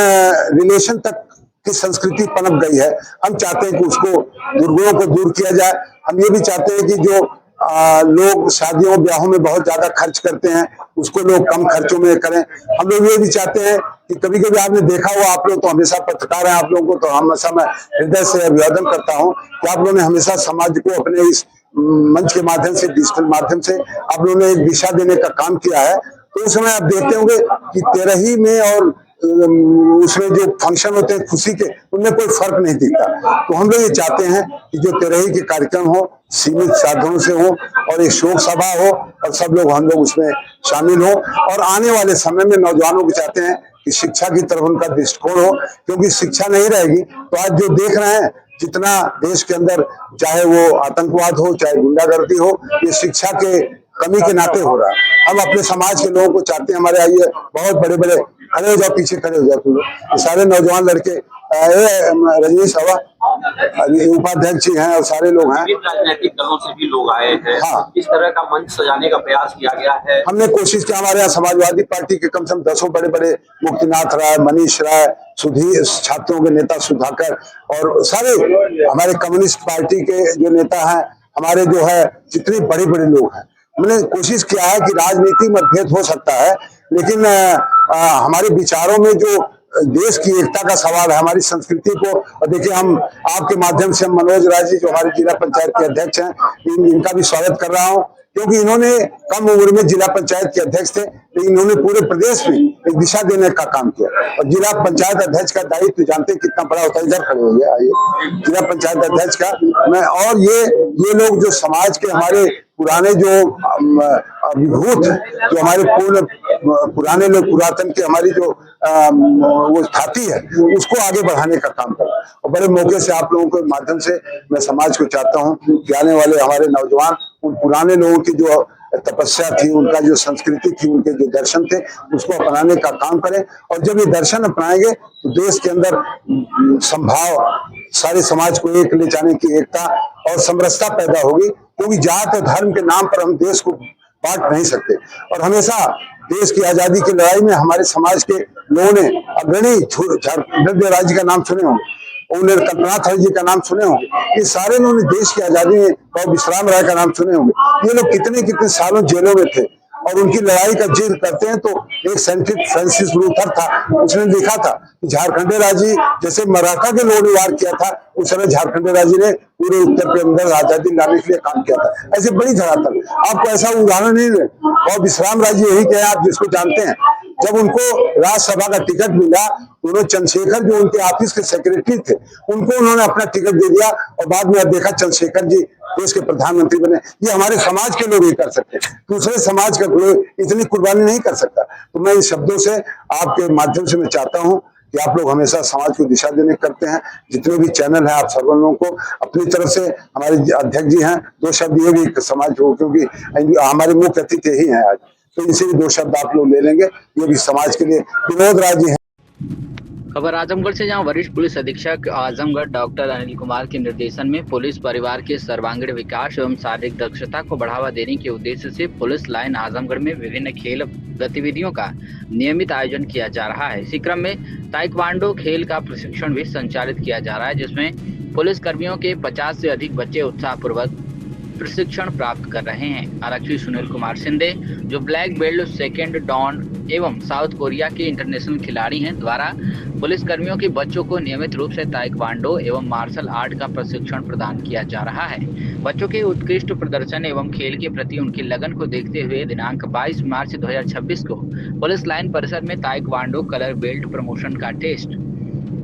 G: रिलेशन तक की संस्कृति पनप गई है। हम चाहते हैं कि उसको दुर्गुणों को दूर किया जाए। हम ये भी चाहते हैं कि जो लोग शादियों ब्याहों में बहुत ज्यादा खर्च करते हैं उसको लोग कम खर्चों में करें। हम लोग ये भी चाहते हैं कि कभी कभी आपने देखा हो, आप लोग तो हमेशा पत्रकार हैं, आप लोगों को तो हमेशा मैं हृदय से अभिवादन करता हूं कि आप लोगों ने हमेशा समाज को अपने इस मंच के माध्यम से, डिजिटल माध्यम से आप लोगों ने एक दिशा देने का काम किया है। तो उस समय आप देखते होंगे कि तेरही में और उसमें जो फंक्शन होते हैं खुशी के, उनमें कोई फर्क नहीं दिखता। तो हम लोग ये चाहते हैं कि जो तेरही के कार्यक्रम हो सीमित साधनों से हो और एक शोक सभा हो और सब लोग हम लोग उसमें शामिल हो। और आने वाले समय में नौजवानों को चाहते हैं कि शिक्षा की तरफ उनका दृष्टिकोण हो, क्योंकि शिक्षा नहीं रहेगी तो आज जो देख रहे हैं जितना देश के अंदर, चाहे वो आतंकवाद हो, चाहे गुंडागर्दी हो, ये शिक्षा के कमी के नाते हो रहा है। हम अपने समाज के लोगों को चाहते हैं, हमारे आइए बहुत बड़े बड़े, खड़े हो जाओ, पीछे खड़े हो जाओ तुम लोग, ये सारे नौजवान लड़के, रजनीश हवा उपाध्यक्ष हैं और सारे लोग हैं।
F: राजनीतिक दलों से भी लोग आए हैं।
G: हाँ,
F: इस तरह का मंच सजाने का प्रयास किया गया है।
G: हमने कोशिश किया, हमारे यहाँ समाजवादी पार्टी के कम से कम 10 बड़े बड़े, मुक्तिनाथ राय, मनीष राय, सुधीर, छात्रों के नेता सुधाकर और सारे हमारे कम्युनिस्ट पार्टी के जो नेता हैं, हमारे जो है जितने बड़े बड़े लोग हैं, हमने कोशिश किया है कि राजनीतिक मतभेद हो सकता है लेकिन हमारे विचारों में जो देश की एकता का सवाल है, हमारी संस्कृति को, और देखिए हम आपके माध्यम से मनोज राय जी जो हमारे जिला पंचायत के अध्यक्ष हैं, इनका भी स्वागत कर रहा हूं, क्योंकि इन्होंने कम उम्र में जिला पंचायत के अध्यक्ष थे, लेकिन इन्होंने पूरे प्रदेश में एक दिशा देने का काम किया। और जिला पंचायत अध्यक्ष का दायित्व तो जानते हैं कितना बड़ा होता है। इधर खड़े हो गया, आइए, जिला पंचायत अध्यक्ष का मैं, और ये लोग जो समाज के हमारे पुराने जो विभूत हैं, जो हमारे पुराने लोग, पुरातन के हमारी जो वो ख्याति है उसको आगे बढ़ाने का काम कर रहा है। और बड़े मौके से आप लोगों के माध्यम से मैं समाज को चाहता हूं कि आने वाले हमारे नौजवान उन पुराने लोगों की जो तपस्या थी, उनका जो संस्कृति थी, उनके जो दर्शन थे, उसको अपनाने का काम करें। और जब ये दर्शन अपनाएंगे तो देश के अंदर संभाव, सारे समाज को एक ले जाने की एकता और समरसता पैदा होगी, क्योंकि जात और धर्म के नाम पर हम देश को बांट नहीं सकते। और हमेशा देश की आजादी की लड़ाई में हमारे समाज के लोगों ने अग्रणी, झारखंड राज्य का नाम सुने होंगे, उन्होंने कल्पनाथ जी का नाम सुने होंगे, ये सारे उन्होंने देश की आजादी में, और विश्राम राय का नाम सुने होंगे। ये लोग कितने कितने सालों जेलों में थे
O: और उनकी लड़ाई का जिक्र करते हैं तो एक साइंटिस्ट फ्रांसिस लूथर था, उसने लिखा था कि झारखंडी राजी जैसे मराठा के लोगों ने वार किया था, उस समय झारखंडी राजी ने पूरे उत्तर के अंदर आजादी लाने के लिए काम किया था। ऐसे बड़ी धरातल आपको ऐसा उदाहरण नहीं है। और विश्राम राजी यही कहे, आप जिसको जानते हैं, जब उनको राज्यसभा का टिकट मिला, उन्होंने चंद्रशेखर जो उनके ऑफिस के सेक्रेटरी थे, उनको उन्होंने अपना टिकट दे दिया और बाद में देखा चंद्रशेखर जी देश के प्रधानमंत्री बने। ये हमारे समाज के लोग ही कर सकते हैं, दूसरे समाज का लोग इतनी कुर्बानी नहीं कर सकता। तो मैं इस शब्दों से आपके माध्यम से मैं चाहता हूं कि आप लोग हमेशा समाज को दिशा देने करते हैं। जितने भी चैनल हैं, आप सर्व लोगों को अपनी तरफ से, हमारे अध्यक्ष जी हैं, 2 शब्द ये भी समाज को, क्योंकि हमारे मुख्य अतिथि यही हैं आज, तो इनसे भी 2 शब्द आप लोग ले लेंगे। ये भी समाज के लिए विनोद राय जी हैं।
C: खबर आजमगढ़ से, जहां वरिष्ठ पुलिस अधीक्षक आजमगढ़ डॉक्टर अनिल कुमार के निर्देशन में पुलिस परिवार के सर्वांगीण विकास एवं शारीरिक दक्षता को बढ़ावा देने के उद्देश्य से पुलिस लाइन आजमगढ़ में विभिन्न खेल गतिविधियों का नियमित आयोजन किया जा रहा है। इसी क्रम में ताइक्वांडो खेल का प्रशिक्षण भी संचालित किया जा रहा है, जिसमें पुलिस कर्मियों के 50 से अधिक बच्चे उत्साहपूर्वक प्रशिक्षण प्राप्त कर रहे हैं। आरक्षी सुनील कुमार शिंदे, जो ब्लैक बेल्ट सेकेंड डॉन एवं साउथ कोरिया के इंटरनेशनल खिलाड़ी हैं, द्वारा पुलिस कर्मियों के बच्चों को नियमित रूप से ताइक्वांडो एवं मार्शल आर्ट का प्रशिक्षण प्रदान किया जा रहा है। बच्चों के उत्कृष्ट प्रदर्शन एवं खेल के प्रति उनकी लगन को देखते हुए दिनांक 22 मार्च 2026 को पुलिस लाइन परिसर में ताइक्वांडो कलर बेल्ट प्रमोशन का टेस्ट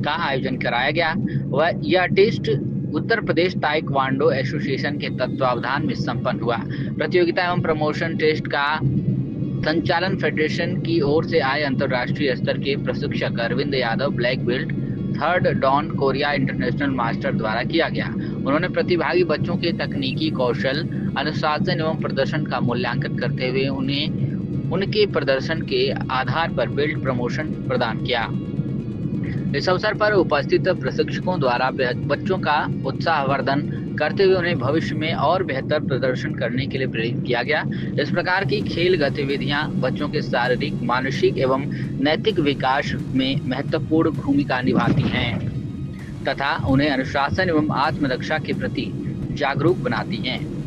C: का आयोजन कराया गया। वह यह test Uttar Pradesh taekwondo association के तत्वावधान में संपन्न हुआ। प्रतियोगिता एवं प्रमोशन टेस्ट का संचालन फेडरेशन की ओर से आए अंतर्राष्ट्रीय स्तर के प्रशिक्षक Arvind Yadav, black belt 3rd Dan Korea international master द्वारा किया गया। उन्होंने प्रतिभागी बच्चों के तकनीकी कौशल, अनुशासन एवं प्रदर्शन का मूल्यांकन करते हुए उन्हें उनके प्रदर्शन के आधार पर बेल्ट प्रमोशन प्रदान किया। इस अवसर पर उपस्थित प्रशिक्षकों द्वारा बच्चों का उत्साहवर्धन करते हुए उन्हें भविष्य में और बेहतर प्रदर्शन करने के लिए प्रेरित किया गया। इस प्रकार की खेल गतिविधियां बच्चों के शारीरिक, मानसिक एवं नैतिक विकास में महत्वपूर्ण भूमिका निभाती हैं तथा उन्हें अनुशासन एवं आत्मरक्षा के प्रति जागरूक बनाती हैं।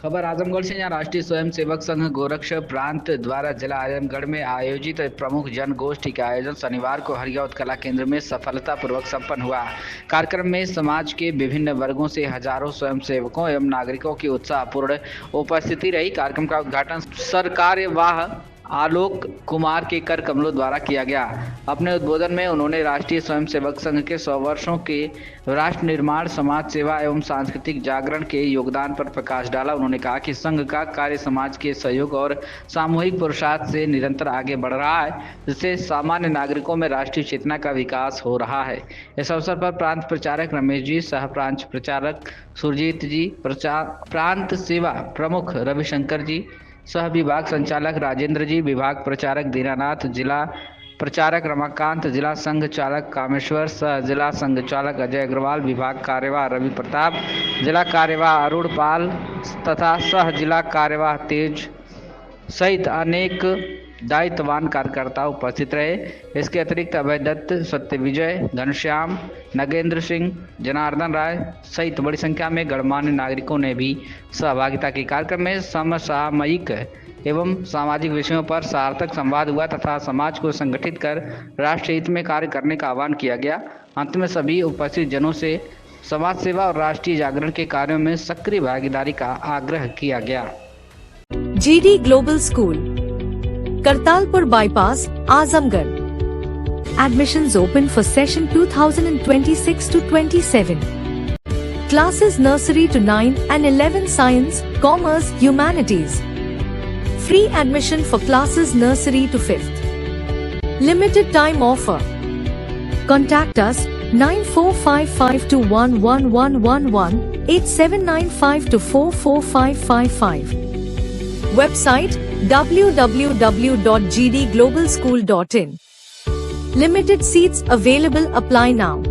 C: खबर आजमगढ़ से, जहां राष्ट्रीय स्वयंसेवक संघ गोरक्ष प्रांत द्वारा जिला आजमगढ़ में आयोजित प्रमुख जन गोष्ठी का आयोजन शनिवार को हरियौत कला केंद्र में सफलतापूर्वक संपन्न हुआ। कार्यक्रम में समाज के विभिन्न वर्गों से हजारों स्वयंसेवकों एवं नागरिकों की उत्साहपूर्ण उपस्थिति रही। कार्यक्रम का उद्घाटन सरकार्यवाह आलोक कुमार के कर कमलों द्वारा किया गया। अपने उद्बोधन में उन्होंने राष्ट्रीय स्वयंसेवक संघ के 100 वर्षों के राष्ट्र निर्माण, समाज सेवा एवं सांस्कृतिक जागरण के योगदान पर प्रकाश डाला। उन्होंने कहा कि संघ का कार्य समाज के सहयोग और सामूहिक पुरुषार्थ से निरंतर आगे बढ़ रहा है, जिससे सामान्य नागरिकों में राष्ट्रीय चेतना का विकास हो रहा है। इस अवसर पर प्रांत प्रचारक रमेश जी, सह प्रांत प्रचारक सुरजीत जी, प्रांत सेवा प्रमुख रविशंकर जी, सह विभाग संचालक राजेंद्र जी, विभाग प्रचारक दीनानाथ, जिला प्रचारक रमाकांत, जिला संघ चालक कामेश्वर, सह जिला संघ चालक अजय अग्रवाल, विभाग कार्यवाह रवि प्रताप, जिला कार्यवाह अरुण पाल तथा सह जिला कार्यवाह तेज सहित अनेक दायित्ववान कार्यकर्ता उपस्थित रहे। इसके अतिरिक्त अभय दत्त, सत्य विजय, घनश्याम, नगेंद्र सिंह, जनार्दन राय सहित बड़ी संख्या में गणमान्य नागरिकों ने भी सहभागिता की। कार्यक्रम में समसामयिक एवं सामाजिक विषयों पर सार्थक संवाद हुआ तथा समाज को संगठित कर राष्ट्र हित में कार्य करने का आह्वान किया गया। अंत में सभी उपस्थित जनों से समाज सेवा और राष्ट्रीय जागरण के कार्यों में सक्रिय भागीदारी का आग्रह किया गया।
B: GD global school, Kartalpur bypass, Azamgarh. Admissions open for session 2026 to 27. Classes nursery to 9 and 11 science, commerce, humanities. Free admission for classes nursery to 5th. Limited time offer. Contact us 9455211111 8795244555. Website www.gdglobalschool.in. Limited seats available. Apply now.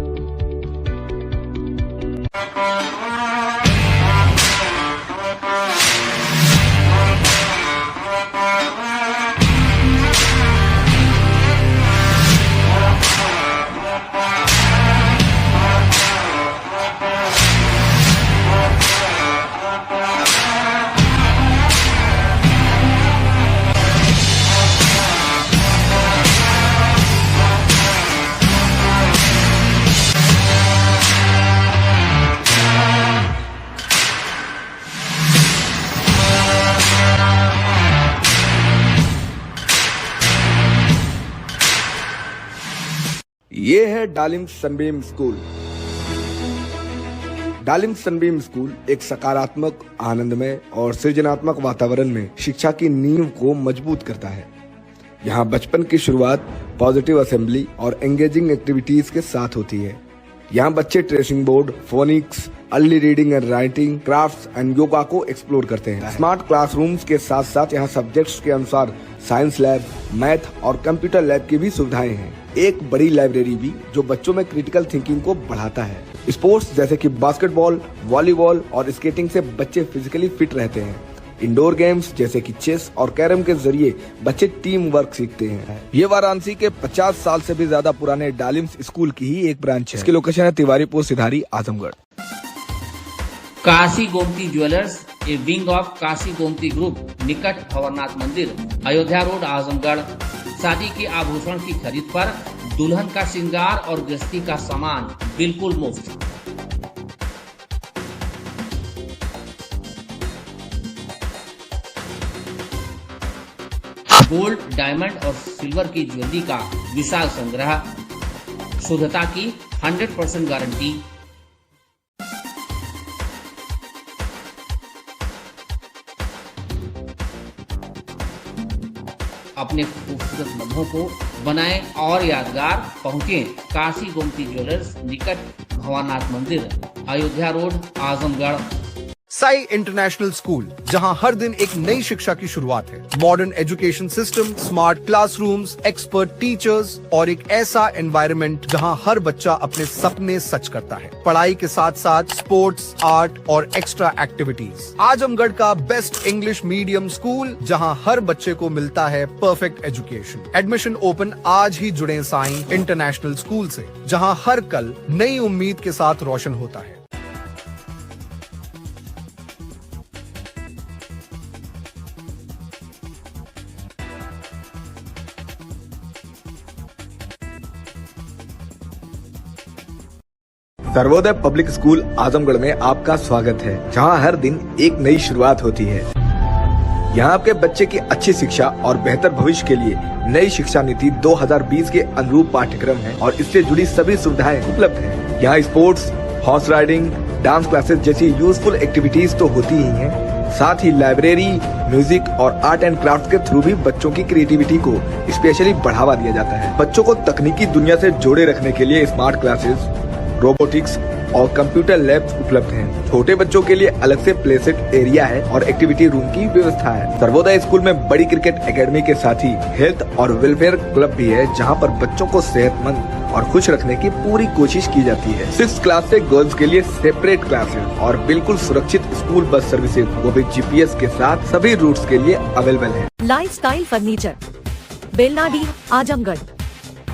P: है डालिम Sunbeam school. डालिम Sunbeam school एक सकारात्मक, आनंदमय और सृजनात्मक वातावरण में शिक्षा की नींव को मजबूत करता है। यहाँ बचपन की शुरुआत पॉजिटिव असेंबली और एंगेजिंग एक्टिविटीज के साथ होती है। यहाँ बच्चे tracing board, phoenix, early reading and writing, crafts and yoga को एक्सप्लोर करते हैं। स्मार्ट क्लासरूम्स के साथ साथ यहाँ सब्जेक्ट्स के अनुसार साइंस लैब, मैथ और कंप्यूटर लैब की भी सुविधाएं हैं। एक बड़ी लाइब्रेरी भी जो बच्चों में क्रिटिकल थिंकिंग को बढ़ाता है। स्पोर्ट्स जैसे कि बास्केटबॉल, वॉलीबॉल और स्केटिंग से बच्चे फिजिकली फिट रहते हैं। इंडोर गेम्स जैसे कि चेस और कैरम के जरिए बच्चे टीम वर्क सीखते हैं। ये वाराणसी के 50 साल से भी ज्यादा पुराने डालिम्स स्कूल की ही एक ब्रांच है। इसकी लोकेशन है Tiwaripur Sidhari, Azamgarh.
C: Kashi Gomti jewellers, a wing of Kashi Gomti group, निकट भंवरनाथ मंदिर, अयोध्या रोड, आजमगढ़। शादी के आभूषण की खरीद पर दुल्हन का श्रृंगार और गृहस्थी का सामान बिल्कुल मुफ्त। गोल्ड, डायमंड और सिल्वर की ज्वेलरी का विशाल संग्रह, शुद्धता की 100% गारंटी। अपने खूबसूरत लम्हों को बनाएं और यादगार। पहुंचे काशी गोमती ज्वेलर्स, निकट भंवरनाथ मंदिर, Ayodhya road, Azamgarh.
Q: Sai international school, जहां हर दिन एक नई शिक्षा की शुरुआत है। Modern education system, smart classrooms, expert teachers और एक ऐसा एनवायरनमेंट जहां हर बच्चा अपने सपने सच करता है। पढ़ाई के साथ साथ स्पोर्ट्स, आर्ट और एक्स्ट्रा एक्टिविटीज। आजमगढ़ का बेस्ट इंग्लिश मीडियम स्कूल, जहां हर बच्चे को मिलता है परफेक्ट एजुकेशन। एडमिशन ओपन आज ही जुड़े साई इंटरनेशनल स्कूल से, जहां हर कल नई उम्मीद के साथ रोशन होता है।
P: सर्वोदय पब्लिक स्कूल आजमगढ़ में आपका स्वागत है, जहां हर दिन एक नई शुरुआत होती है। यहां आपके बच्चे की अच्छी शिक्षा और बेहतर भविष्य के लिए नई शिक्षा नीति 2020 के अनुरूप पाठ्यक्रम है और इससे जुड़ी सभी सुविधाएं उपलब्ध हैं। यहाँ sports, horse riding, dance classes जैसी यूजफुल एक्टिविटीज तो होती ही हैं, साथ ही लाइब्रेरी, म्यूजिक और आर्ट एंड क्राफ्ट के थ्रू भी बच्चों की क्रिएटिविटी को स्पेशली बढ़ावा दिया जाता है। बच्चों को तकनीकी दुनिया से जोड़े रखने के लिए स्मार्ट क्लासेस, रोबोटिक्स और कंप्यूटर लैब्स उपलब्ध हैं। छोटे बच्चों के लिए अलग से प्ले सेट एरिया है और एक्टिविटी रूम की व्यवस्था है। सर्वोदय स्कूल में बड़ी क्रिकेट एकेडमी के साथ ही हेल्थ और वेलफेयर क्लब भी है, जहां पर बच्चों को सेहतमंद और खुश रखने की पूरी कोशिश की जाती है। 6th क्लास से गर्ल्स के लिए सेपरेट क्लासेस और बिल्कुल सुरक्षित स्कूल बस सर्विसेज, वो भी GPS के साथ सभी रूट्स के लिए अवेलेबल है।
B: Lifestyle furniture, Belnadi, Azamgarh.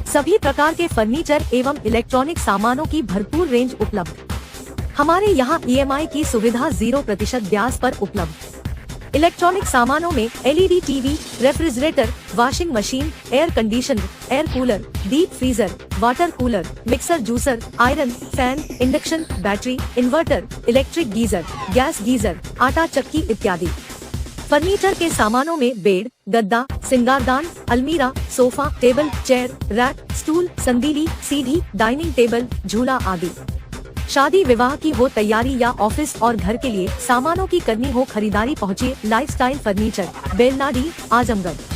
B: सभी प्रकार के फर्नीचर एवं इलेक्ट्रॉनिक सामानों की भरपूर रेंज उपलब्ध। हमारे यहाँ EMI की सुविधा 0% ब्याज पर उपलब्ध। इलेक्ट्रॉनिक सामानों में LED TV, refrigerator, washing machine, air conditioner, air cooler, deep freezer, water cooler, mixer juicer, iron, fan, induction, battery, inverter, electric geyser, gas geyser, आटा चक्की इत्यादि। फर्नीचर के सामानों में बेड, गद्दा, सिंगारदान, अलमीरा, sofa, table, chair, rack, stool, संदीली, सीढ़ी, डाइनिंग टेबल, झूला आदि। शादी विवाह की हो तैयारी या ऑफिस और घर के लिए सामानों की करनी हो खरीदारी, पहुँचिए लाइफस्टाइल फर्नीचर, बेलनाडी, आजमगढ़।